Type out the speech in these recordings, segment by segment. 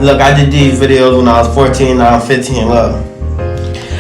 Look, I did these videos when I was 14, now I'm 15. Look.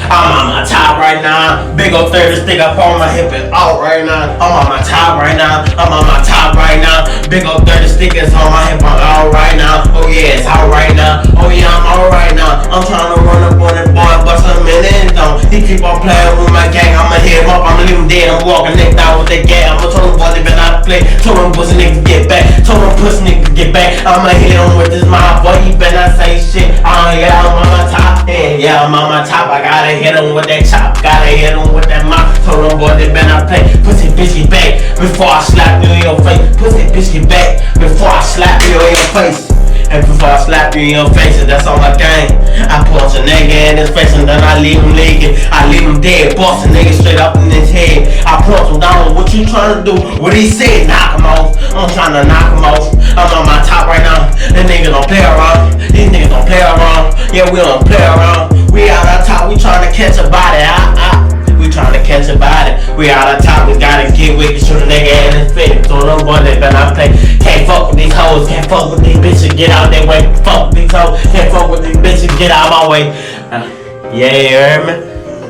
I'm on my top right now. Big old 30 stick up on my hip and out right now. I'm on my top right now. I'm on my top right now. Big old 30 stickers on my hip, I'm out right now. Oh yeah, it's out right now. Oh yeah, I'm out right now. I'm trying to run up on that boy, bust him in the end zone. He keep on playing with my gang. I'ma hit him up, I'ma leave him dead. I'm walking next down with that gang. I'ma tell him boys they better not play. Told him pussy nigga get back. Told him pussy nigga get back. I'ma hit him with this mouth, boy. You better not say shit. Oh yeah, I'm on my top. Yeah, I'm on my top. I gotta hit him with that chop. Gotta hit him with that mouth. Told him boy they better not play. Pussy bitch get back before I slap you in your face. Pussy bitch get back before I slap you in your face. And before I slap you in your face, that's on my gang. I punch a nigga in his face and then I leave him leaking. I leave him dead, bust a nigga straight up in his head. I punch him down, what you trying to do? What he said, knock him off. I'm trying to knock him off. I'm on my top right now. These niggas don't play around. These niggas don't play around. Yeah, we don't play around. We out on top, we trying to catch a body. We trying to catch a body. We out on top, we gotta get wicked, shoot a nigga in his face. So them boys they better not play. Can't fuck with these hoes, can't fuck with these bitches, get out their way. Fuck with these hoes, can't fuck with these bitches, get out my way. Yeah, you heard me?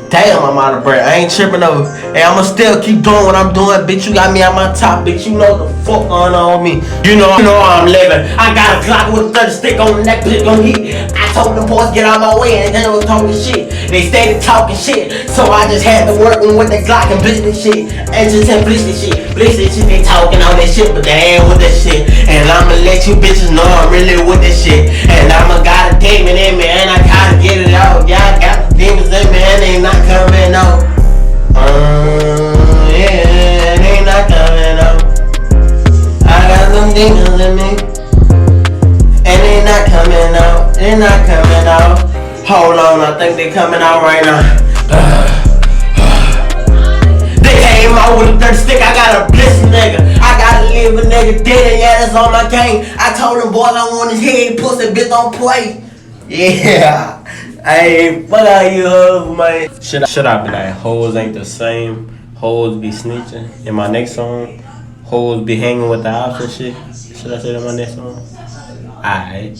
Damn, I'm out of breath. I ain't tripping over. Hey, I'ma still keep doing what I'm doing. Bitch, you got me on my top. Bitch, you know the fuck going on with me. You know how I'm living. I got a Glock with a 30 stick on the neck, bitch gon' hit. I told them boys get out my way and they was talking shit. They started talking shit. So I just had to work with the Glock and blitz this shit. And just blitz this shit. Blitz this shit, they talking all that shit, but they ain't with that shit. And I'ma let you bitches know I'm really with this shit. And I'ma got a demon in me and I gotta get it out. Yeah, I got the demons in me and they not coming out. Yeah, they not coming out. I got some demons in me and they not coming out. They not coming out. Hold on, I think they coming out right now. They came out with a 30 stick. I got a bliss nigga. I gotta leave a nigga dead and yeah, that's on my gang. I told them boys I want his head, pussy bitch don't play. Yeah. Hey, fuck out you hoes, man. Should I be like, hoes ain't the same, hoes be snitching? In my next song, hoes be hanging with the ops and shit. Should I say that in my next song? Alright.